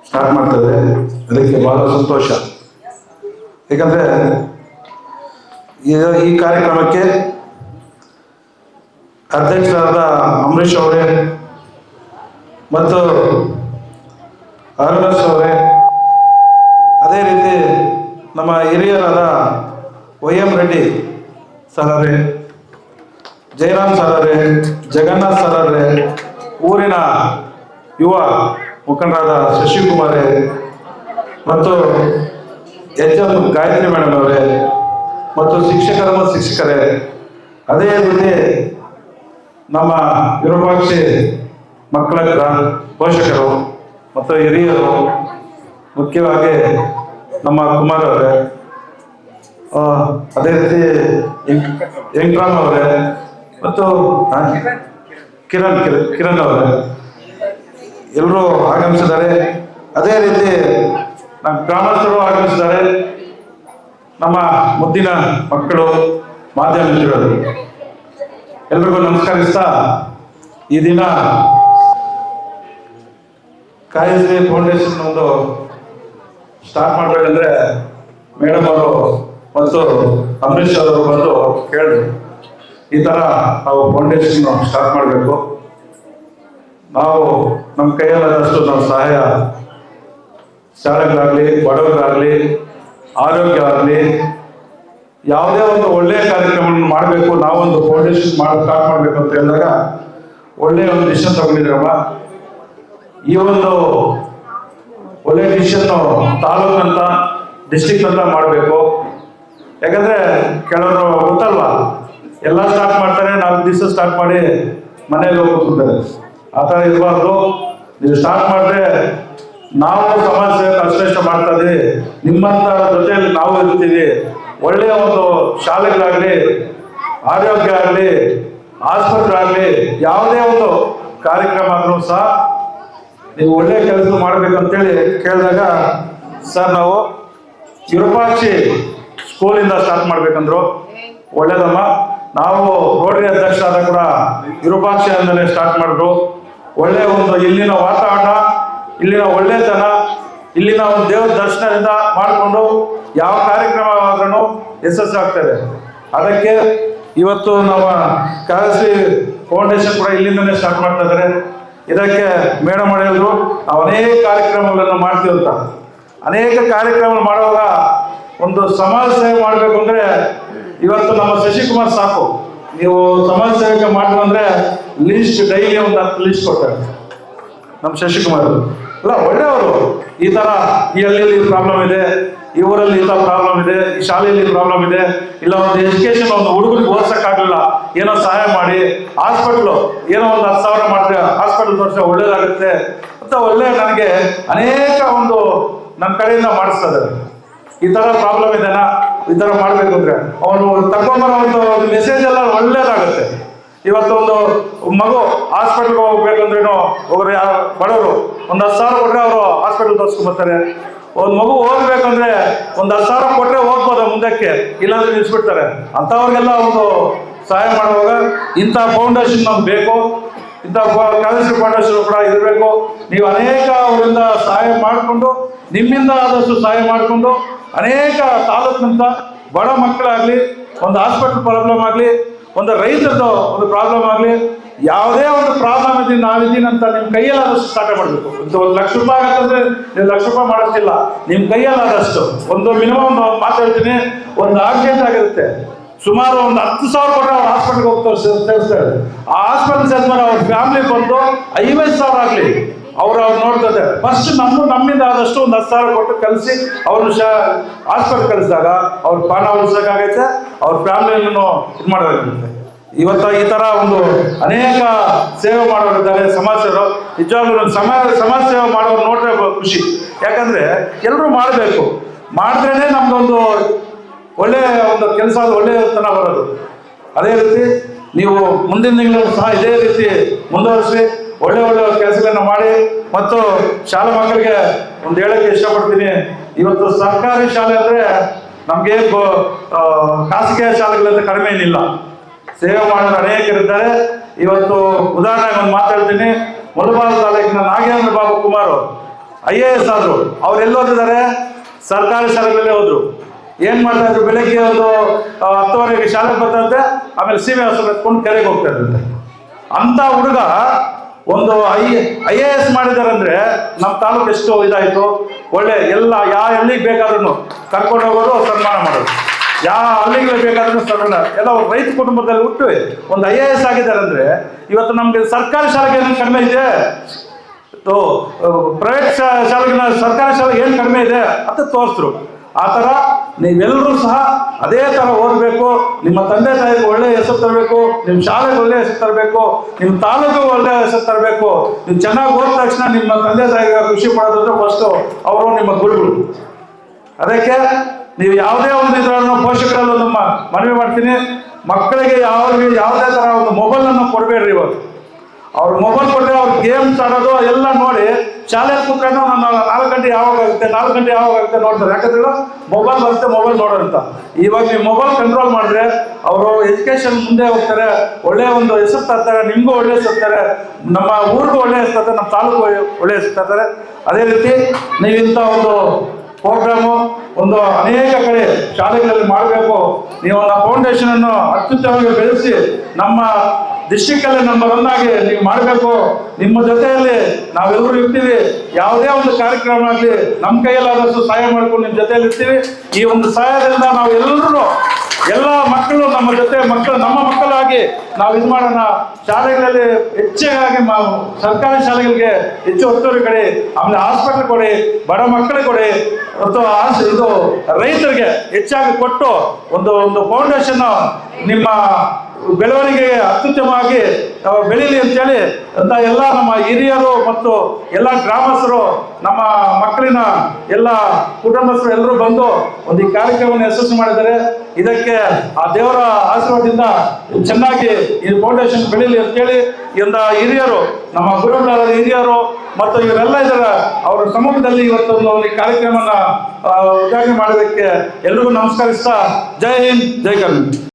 Start ಮಾಡ್ತದೆ. ಅದಕ್ಕೆ ಬಹಳ ಸಂತೋಷ. ಏಕೆಂದರೆ ಈ ಕಾರ್ಯಕ್ರಮಕ್ಕೆ ಅಧ್ಯಕ್ಷರಾದ ಅಂಬರೀಷ್ ಅವರೇ ಮತ್ತು ಅರುಣೇಶ್ ಅವರೇ, ಅದೇ ರೀತಿ ನಮ್ಮ ಹಿರಿಯರಾದ YM ರೆಡ್ಡಿ ಸರರೇ, ಜಯರಾಮ್ ಸರರೇ, ಜಗನ್ನಾಥ್ ಸರರೇ, ಊರಿನ ಯುವ ಮುಖಂಡರಾದ ಶಶಿಕುಮಾರೇ ಮತ್ತು HM ಗಾಯತ್ರಿ ಮೇಡಮ್ ಅವರೇ ಮತ್ತು ಶಿಕ್ಷಕರು ಮತ್ತು ಶಿಕ್ಷಕರೇ, ಅದೇ ರೀತಿ ನಮ್ಮ ವಿರೂಪಾಕ್ಷಿ ಮಕ್ಕಳ ಪೋಷಕರು ಮತ್ತು ಹಿರಿಯರು, ಮುಖ್ಯವಾಗಿ ನಮ್ಮ ಕುಮಾರ್ ಅವರೇ, ಅದೇ ರೀತಿ ವೆಂಕಟರಾಮ್ ಅವರೇ ಮತ್ತು ಕಿರಣ್ ಅವರೇ ಎಲ್ಲರೂ ಆಗಮಿಸಿದ್ದಾರೆ. ಅದೇ ರೀತಿ ನಮ್ಮ ಗ್ರಾಮಸ್ಥರು ಆಗಮಿಸಿದ್ದಾರೆ. ನಮ್ಮ ಮುದ್ದಿನ ಮಕ್ಕಳು, ಮಾಧ್ಯಮ ಮಿತ್ರರು ಎಲ್ರಿಗೂ ನಮಸ್ಕರಿಸ್ತಾ, ಈ ದಿನ ಕಾಯಶ್ರೀ ಫೌಂಡೇಶನ್ ಒಂದು ಸ್ಟಾರ್ಟ್ ಮಾಡಬೇಕಂದ್ರೆ ಮೇಡಮ್ ಅವರು ಮತ್ತು ಅಂಬರೀಷ್ ಅವರು ಬಂದು ಕೇಳಿದ್ರು, ಈ ಥರ ನಾವು ಫೌಂಡೇಶನ್ ಸ್ಟಾರ್ಟ್ ಮಾಡಬೇಕು, ನಾವು ನಮ್ಮ ಕೈಯಲ್ಲಾದಷ್ಟು ನಾವು ಸಹಾಯ, ಶಾಲೆಗಳಾಗಲಿ, ಬಡವರಾಗಲಿ, ಆರೋಗ್ಯ ಆಗಲಿ, ಯಾವುದೇ ಒಂದು ಒಳ್ಳೆಯ ಕಾರ್ಯಕ್ರಮವನ್ನು ಮಾಡಬೇಕು, ನಾವೊಂದು ಫೌಂಡೇಶನ್ ಸ್ಟಾರ್ಟ್ ಮಾಡಬೇಕು ಅಂತ ಹೇಳಿದಾಗ ಒಳ್ಳೆಯ ಒಂದು ಡಿಸಿಷನ್ ತಗೊಂಡಿದ್ರಮ್ಮ. ಈ ಒಂದು ಒಳ್ಳೆಯ ಡಿಸಿಷನ್ನು ತಾಲೂಕು ಅಂತ, ಡಿಸ್ಟ್ರಿಕ್ಟ್ ಅಂತ ಮಾಡಬೇಕು. ಯಾಕಂದರೆ ಕೆಲವರು ಗೊತ್ತಲ್ವಾ, ಎಲ್ಲ ಸ್ಟಾರ್ಟ್ ಮಾಡ್ತಾರೆ, 4 ದಿವಸ ಸ್ಟಾರ್ಟ್ ಮಾಡಿ ಮನೆಯಲ್ಲಿ ಹೋಗ್ಬಿಡ್ತಾರೆ. ಆ ಥರ ಇರಬಾರ್ದು. ನೀವು ಸ್ಟಾರ್ಟ್ ಮಾಡಿದ್ರೆ ನಾವು ಸಮಾಜ ಸೇವೆ ಅಷ್ಟೇ ಮಾಡ್ತಾ ಇದ್ದೀವಿ, ನಿಮ್ಮಂಥ ಜೊತೆಯಲ್ಲಿ ನಾವು ಇರ್ತೀವಿ. ಒಳ್ಳೆಯ ಒಂದು ಶಾಲೆಗಳಾಗಲಿ, ಆರೋಗ್ಯ ಆಗಲಿ, ಆಸ್ಪತ್ರೆ ಆಗಲಿ, ಯಾವುದೇ ಒಂದು ಕಾರ್ಯಕ್ರಮ ಆದರೂ ಸಹ ನೀವು ಒಳ್ಳೆಯ ಕೆಲಸ ಮಾಡಬೇಕಂತೇಳಿ ಕೇಳಿದಾಗ, ಸರ್ ನಾವು ವಿರೂಪಾಕ್ಷಿ ಸ್ಕೂಲಿಂದ ಸ್ಟಾರ್ಟ್ ಮಾಡ್ಬೇಕಂದ್ರು. ಒಳ್ಳೇದಮ್ಮ, ನಾವು ರೋಟರಿ ಅಧ್ಯಕ್ಷರಾದ ಕೂಡ ವಿರೂಪಾಕ್ಷಿ ಅಂದಲೇ ಸ್ಟಾರ್ಟ್ ಮಾಡಿದ್ರು. ಒಳ್ಳೆಯ ಒಂದು ಇಲ್ಲಿನ ವಾತಾವರಣ, ಇಲ್ಲಿನ ಒಳ್ಳೆತನ, ಇಲ್ಲಿನ ಒಂದು ದೇವರ ದರ್ಶನದಿಂದ ಮಾಡಿಕೊಂಡು ಯಾವ ಕಾರ್ಯಕ್ರಮ ಆದ್ರೂ ಯಶಸ್ಸು ಆಗ್ತದೆ. ಅದಕ್ಕೆ ಇವತ್ತು ನಮ್ಮ ಕಾಯಶ್ರೀ ಫೌಂಡೇಶನ್ ಕೂಡ ಇಲ್ಲಿಂದಲೇ ಸ್ಟಾರ್ಟ್ ಮಾಡ್ತಾ ಇದ್ದಾರೆ. ಇದಕ್ಕೆ ಮೇಡಮ್ ಹೇಳಿದ್ರು, ನಾವು ಅನೇಕ ಕಾರ್ಯಕ್ರಮಗಳನ್ನು ಮಾಡ್ತೀವಿ ಅಂತ. ಅನೇಕ ಕಾರ್ಯಕ್ರಮ ಮಾಡುವಾಗ ಒಂದು ಸಮಾಜ ಸೇವೆ ಮಾಡಬೇಕು ಅಂದರೆ ಇವತ್ತು ನಮ್ಮ ಶಶಿಕುಮಾರ್ ಸಾಕು. ನೀವು ಸಮಾಜ ಸೇವೆಗೆ ಮಾಡಿ ಅಂದರೆ ಲೀಸ್ಟ್ ಡೈಲಿ ಒಂದು 10 ಲೀಸ್ಟ್ ಕೊಡ್ತಾರೆ ನಮ್ಮ ಶಶಿಕುಮಾರ್. ಅಲ್ಲ, ಒಳ್ಳೆಯವರು. ಈ ಥರ ಈ ಹಳ್ಳಿಯಲ್ಲಿ ಪ್ರಾಬ್ಲಮ್ ಇದೆ, ಈ ಊರಲ್ಲಿ ಇಂಥ ಪ್ರಾಬ್ಲಮ್ ಇದೆ, ಈ ಶಾಲೆಯಲ್ಲಿ ಪ್ರಾಬ್ಲಮ್ ಇದೆ, ಇಲ್ಲ ಒಂದು ಎಜುಕೇಶನ್ ಒಂದು ಹುಡುಗರಿಗೆ ಓದಿಸೋಕ್ಕಾಗಲಿಲ್ಲ, ಏನೋ ಸಹಾಯ ಮಾಡಿ, ಹಾಸ್ಪಿಟ್ಲು ಏನೋ ಒಂದು 10,000 ಮಾಡಿದ್ರೆ ಹಾಸ್ಪಿಟಲ್ ತೋರಿಸ ಒಳ್ಳೇದಾಗುತ್ತೆ ಅಂತ ಒಳ್ಳೆ ನನಗೆ ಅನೇಕ ಒಂದು ನನ್ನ ಕಡೆಯಿಂದ ಮಾಡಿಸ್ತಾ ಇದ್ದಾರೆ. ಈ ಥರ ಪ್ರಾಬ್ಲಮ್ ಇದೆನಾ, ಈ ಥರ ಮಾಡಬೇಕು ಅಂದರೆ ಅವನು ತಗೊಂಬರೋ ಒಂದು ಮೆಸೇಜ್ ಎಲ್ಲ ಒಳ್ಳೇದಾಗುತ್ತೆ. ಇವತ್ತೊಂದು ಮಗು ಹಾಸ್ಪಿಟ್ಲ್ಗೆ ಹೋಗ್ಬೇಕಂದ್ರೇನು, ಒಬ್ಬರು ಬಡವರು ಒಂದು 10,000 ಕೊಟ್ಟರೆ ಅವರು ಹಾಸ್ಪಿಟಲ್ ತೋರಿಸ್ಕೊಂಬರ್ತಾರೆ. ಒಂದು ಮಗು ಹೋಗ್ಬೇಕಂದ್ರೆ ಒಂದು 10,000 ಕೊಟ್ಟರೆ ಹೋಗ್ಬೋದು ಮುಂದಕ್ಕೆ, ಇಲ್ಲಾಂದ್ರೆ ನಿಲ್ಲಿಸ್ಬಿಡ್ತಾರೆ. ಅಂಥವ್ರಿಗೆಲ್ಲ ಒಂದು ಸಹಾಯ ಮಾಡುವಾಗ ಇಂಥ ಫೌಂಡೇಶನ್ ನಮ್ಗೆ ಬೇಕು, ಇಂಥ ಕಾಯಶ್ರೀ ಫೌಂಡೇಶನ್ ಕೂಡ ಇರಬೇಕು. ನೀವು ಅನೇಕ ಅವರಿಂದ ಸಹಾಯ ಮಾಡಿಕೊಂಡು, ನಿಮ್ಮಿಂದ ಆದಷ್ಟು ಸಹಾಯ ಮಾಡಿಕೊಂಡು, ಅನೇಕ ತಾಲೂಕಿನಂತ ಬಡ ಮಕ್ಕಳಾಗಲಿ, ಒಂದು ಹಾಸ್ಪಿಟಲ್ ಪ್ರಾಬ್ಲಮ್ ಆಗಲಿ, ಒಂದು ರೈತರದ್ದು ಒಂದು ಪ್ರಾಬ್ಲಮ್ ಆಗಲಿ, ಯಾವುದೇ ಒಂದು ಪ್ರಾಬ್ಲಮ್ ಇದ್ದೀನಿ ನಾವಿದ್ದೀನಿ ಅಂತ ನಿಮ್ಮ ಕೈಯಲ್ಲಾದಷ್ಟು ಸ್ಟಾರ್ಟ್ ಮಾಡಬೇಕು. ಒಂದು 1,00,000 ರೂಪಾಯಿ ಆಗತ್ತಂದ್ರೆ ನೀವು 1,00,000 ರೂಪಾಯಿ ಮಾಡೋಷ್ಟಿಲ್ಲ, ನಿಮ್ಮ ಕೈಯಲ್ಲಾದಷ್ಟು ಒಂದು ಮಿನಿಮಮ್ ಮಾತಾಡ್ತೀನಿ. ಒಂದು ಆಕ್ಸಿಡೆಂಟ್ ಆಗಿರುತ್ತೆ, ಸುಮಾರು ಒಂದು 10,000 ಕೊಟ್ಟರೆ ಅವ್ರು ಹಾಸ್ಪಿಟ್ಲ್ಗೆ ಹೋಗ್ತಾರೆ, ಸೇರಿಸ್ತಾರೆ. ಆ ಹಾಸ್ಪಿಟಲ್ ಸೇರಿದ್ಮೇಲೆ ಅವ್ರ ಫ್ಯಾಮಿಲಿ ಬಂದು 50,000 ಆಗಲಿ ಅವ್ರು ನೋಡ್ತಾರೆ. ಫಸ್ಟ್ ನಮ್ಮಿಂದ ಆದಷ್ಟು ಒಂದು 10,000 ಕೊಟ್ಟು ಕಲಿಸಿ ಅವ್ರನ್ನ ಹಾಸ್ಪಿಟಲ್ ಕಳಿಸಿದಾಗ ಅವ್ರ ಪ್ರಾಣ ಉಳಿಸೋಕ್ಕಾಗೈತೆ, ಅವ್ರ ಫ್ಯಾಮಿಲಿಯನ್ನು ಇದು ಮಾಡೋದಾಗುತ್ತೆ. ಇವತ್ತು ಈ ಥರ ಒಂದು ಅನೇಕ ಸೇವೆ ಮಾಡೋರಿದ್ದಾರೆ ಸಮಾಜ ಸೇವೆ. ನಿಜವಾಗ್ಲೂ ಸಮಾಜ ಸೇವೆ ಮಾಡೋರು ನೋಡ್ರೆ ಖುಷಿ. ಯಾಕಂದರೆ ಎಲ್ಲರೂ ಮಾಡಬೇಕು, ಮಾಡಿದ್ರೇ ನಮ್ದೊಂದು ಒಳ್ಳೆಯ ಒಂದು ಕೆಲಸ, ಒಳ್ಳೆಯತನ ಬರೋದು. ಅದೇ ರೀತಿ ನೀವು ಮುಂದಿನ ತಿಂಗಳು ಸಹ ಇದೇ ರೀತಿ ಮುಂದುವರಿಸಿ ಒಳ್ಳೆ ಕೆಲಸಗಳನ್ನ ಮಾಡಿ. ಮತ್ತು ಶಾಲಾ ಮಕ್ಕಳಿಗೆ ಒಂದು ಹೇಳಕ್ಕೆ ಇಷ್ಟಪಡ್ತೀನಿ, ಇವತ್ತು ಸರ್ಕಾರಿ ಶಾಲೆ ಅಂದರೆ ನಮಗೆ ಖಾಸಗಿ ಶಾಲೆಗಳಿಂದ ಕಡಿಮೆ ಏನಿಲ್ಲ, ಸೇವೆ ಮಾಡೋರು ಅನೇಕರಿದ್ದಾರೆ. ಇವತ್ತು ಉದಾಹರಣೆಗೆ ಒಂದು ಮಾತಾಡ್ತೀನಿ. ಮುಳಬಾಗಿಲು ತಾಲೂಕಿನ ನಾಗೇಂದ್ರ ಬಾಬು ಕುಮಾರ್ IAS ಆದ್ರು, ಅವ್ರು ಎಲ್ಲಿ ಓದಿದ್ದಾರೆ? ಸರ್ಕಾರಿ ಶಾಲೆಗಳಲ್ಲೇ ಹೋದ್ರು. ಏನ್ ಮಾಡ್ತಾ ಇದ್ರು? ಬೆಳಗ್ಗೆ ಒಂದು 10:30ಗೆ ಶಾಲೆಗೆ ಬರ್ತಂತೆ, ಆಮೇಲೆ ಸೀಮೆ ಹಸು ಎತ್ಕೊಂಡು ಕೆರೆಗೆ ಹೋಗ್ತಾ ಇದ್ರಂತೆ. ಅಂತ ಹುಡುಗ ಒಂದು IAS ಮಾಡಿದಾರಂದ್ರೆ ನಮ್ಮ ತಾಲೂಕು ಎಷ್ಟು ಇದಾಯ್ತು. ಒಳ್ಳೆ ಎಲ್ಲ ಯಾವ ಹಳ್ಳಿಗೆ ಬೇಕಾದ್ರೂ ಕರ್ಕೊಂಡು ಹೋಗೋರು, ಸನ್ಮಾನ ಮಾಡೋದು. ಯಾವ ಹಳ್ಳಿಗೆ ಬೇಕಾದ್ರೂ ಸನ್ಮಾನ. ಎಲ್ಲ ರೈತ ಕುಟುಂಬದಲ್ಲಿ ಹುಟ್ಟು ಒಂದು IAS ಆಗಿದ್ದಾರೆ ಅಂದ್ರೆ ಇವತ್ತು ನಮ್ಗೆ ಸರ್ಕಾರಿ ಶಾಲೆಗೆ ಏನು ಕಡಿಮೆ ಇದೆ? ಪ್ರೈವೇಟ್ ಶಾಲೆಗಿನ ಸರ್ಕಾರಿ ಶಾಲೆಗೆ ಏನು ಕಡಿಮೆ ಇದೆ ಅಂತ ತೋರಿಸಿದ್ರು. ಆ ಥರ ನೀವೆಲ್ಲರೂ ಸಹ ಅದೇ ಥರ ಓದಬೇಕು. ನಿಮ್ಮ ತಂದೆ ತಾಯಿಗೆ ಒಳ್ಳೆ ಹೆಸರು ತರಬೇಕು, ನಿಮ್ಮ ಶಾಲೆಗೆ ಒಳ್ಳೆ ಹೆಸರು ತರಬೇಕು, ನಿಮ್ಮ ತಾಲೂಕಿಗೆ ಒಳ್ಳೆ ಹೆಸರು ತರಬೇಕು. ನೀವು ಚೆನ್ನಾಗಿ ಓದಿದ ತಕ್ಷಣ ನಿಮ್ಮ ತಂದೆ ತಾಯಿಗೆ ಖುಷಿ ಪಡೋದಂದ್ರೆ ಫಸ್ಟು ಅವರು ನಿಮ್ಮ ಗುರುಗಳು. ಅದಕ್ಕೆ ನೀವು ಯಾವುದೇ ಒಂದು ಇದರನ್ನು ಪೋಷಕರಲ್ಲೂ ನಮ್ಮ ಮನವಿ ಮಾಡ್ತೀನಿ, ಮಕ್ಕಳಿಗೆ ಯಾವುದೇ ಥರ ಒಂದು ಮೊಬೈಲನ್ನು ಕೊಡಬೇಡ್ರಿ. ಇವತ್ತು ಅವ್ರು ಮೊಬೈಲ್ ಕೊಟ್ಟರೆ ಅವ್ರು ಗೇಮ್ಸ್ ಆಡೋದು ಎಲ್ಲ ನೋಡಿ ಶಾಲೆಯಲ್ಲಿ ಕೂತ್ಕೊಂಡು ನಾನು 4 ಗಂಟೆ ಯಾವಾಗ ಆಗುತ್ತೆ ನೋಡ್ತಾರೆ. ಯಾಕಂದ್ರೆ ಮೊಬೈಲ್ ಬರುತ್ತೆ, ಮೊಬೈಲ್ ನೋಡೋರಂತ. ಇವಾಗ ನೀವು ಮೊಬೈಲ್ ಕಂಟ್ರೋಲ್ ಮಾಡಿದ್ರೆ ಅವರು ಎಜುಕೇಶನ್ ಮುಂದೆ ಹೋಗ್ತಾರೆ, ಒಳ್ಳೆಯ ಒಂದು ಹೆಸರು ತರ್ತಾರೆ, ನಿಮಗೂ ಒಳ್ಳೆ ಹೆಸರು ತರ್ತಾರೆ, ನಮ್ಮ ಊರಿಗೂ ಒಳ್ಳೆ ಹೆಸರು ತರ್ತಾರೆ, ನಮ್ಮ ತಾಲೂಕು ಒಳ್ಳೆ ಹೆಸರು ತರ್ತಾರೆ. ಅದೇ ರೀತಿ ನೀವು ಇಂಥ ಒಂದು ಪ್ರೋಗ್ರಾಮು ಒಂದು ಅನೇಕ ಕಡೆ ಶಾಲೆಗಳಲ್ಲಿ ಮಾಡಬೇಕು. ನೀವು ಒಂದು ಫೌಂಡೇಶನ್ ಅನ್ನು ಅತ್ಯುತ್ತಮವಾಗಿ ಬೆಳೆಸಿ ನಮ್ಮ ಡಿಸ್ಟ್ರಿಕ್ಟಲ್ಲಿ ನಂಬರ್ 1 ಆಗಿ ನೀವು ಮಾಡಬೇಕು. ನಿಮ್ಮ ಜೊತೆಯಲ್ಲಿ ನಾವೆಲ್ಲರೂ ಇರ್ತೀವಿ. ಯಾವುದೇ ಒಂದು ಕಾರ್ಯಕ್ರಮ ಆಗಲಿ ನಮ್ಮ ಕೈಯಲ್ಲಾದಷ್ಟು ಸಹಾಯ ಮಾಡ್ಕೊಂಡು ನಿಮ್ಮ ಜೊತೆಯಲ್ಲಿ ಇರ್ತೀವಿ. ಈ ಒಂದು ಸಹಾಯದಿಂದ ನಾವು ಎಲ್ಲ ಮಕ್ಕಳು ನಮ್ಮ ಜೊತೆ ನಮ್ಮ ಮಕ್ಕಳಾಗಿ ನಾವು ಇದು ಮಾಡೋಣ. ಶಾಲೆಗಳಲ್ಲಿ ಹೆಚ್ಚಾಗಿ ಸರ್ಕಾರಿ ಶಾಲೆಗಳಿಗೆ ಹೆಚ್ಚು ಒತ್ತುವರಿ ಕೊಡಿ, ಆಮೇಲೆ ಹಾಸ್ಪಿಟಲ್ ಕೊಡಿ, ಬಡ ಮಕ್ಕಳಿಗೆ ಕೊಡಿ, ಮತ್ತು ಇದು ರೈತರಿಗೆ ಹೆಚ್ಚಾಗಿ ಕೊಟ್ಟು ಒಂದು ಫೌಂಡೇಶನ್ ನಿಮ್ಮ ಬೆಳವಣಿಗೆಗೆ ಅತ್ಯುತ್ತಮವಾಗಿ ಬೆಳೀಲಿ ಅಂತೇಳಿ ಅಂತ ಎಲ್ಲ ನಮ್ಮ ಹಿರಿಯರು ಮತ್ತು ಎಲ್ಲ ಗ್ರಾಮಸ್ಥರು, ನಮ್ಮ ಮಕ್ಕಳಿನ ಎಲ್ಲ ಕುಟುಂಬಸ್ಥರು ಎಲ್ಲರೂ ಬಂದು ಒಂದು ಈ ಕಾರ್ಯಕ್ರಮವನ್ನು ಯಶಸ್ವಿ ಮಾಡಿದ್ದಾರೆ. ಇದಕ್ಕೆ ಆ ದೇವರ ಆಶೀರ್ವಾದದಿಂದ ಚೆನ್ನಾಗಿ ಈ ಫೌಂಡೇಶನ್ ಬೆಳೀಲಿ ಅಂತೇಳಿ ಇಂದ ಹಿರಿಯರು, ನಮ್ಮ ಗುರುಗಳಾದ ಹಿರಿಯರು ಮತ್ತು ಇವರೆಲ್ಲ ಇದ್ದಾರೆ, ಅವರ ಸಮ್ಮುಖದಲ್ಲಿ ಇವತ್ತೊಂದು ಈ ಕಾರ್ಯಕ್ರಮನ ಉದ್ಘಾಟನೆ ಮಾಡೋದಕ್ಕೆ ಎಲ್ರಿಗೂ ನಮಸ್ಕರಿಸ್ತಾ ಜೈ ಹಿಂದ್, ಜೈ ಕರ್ನಾಟಕ.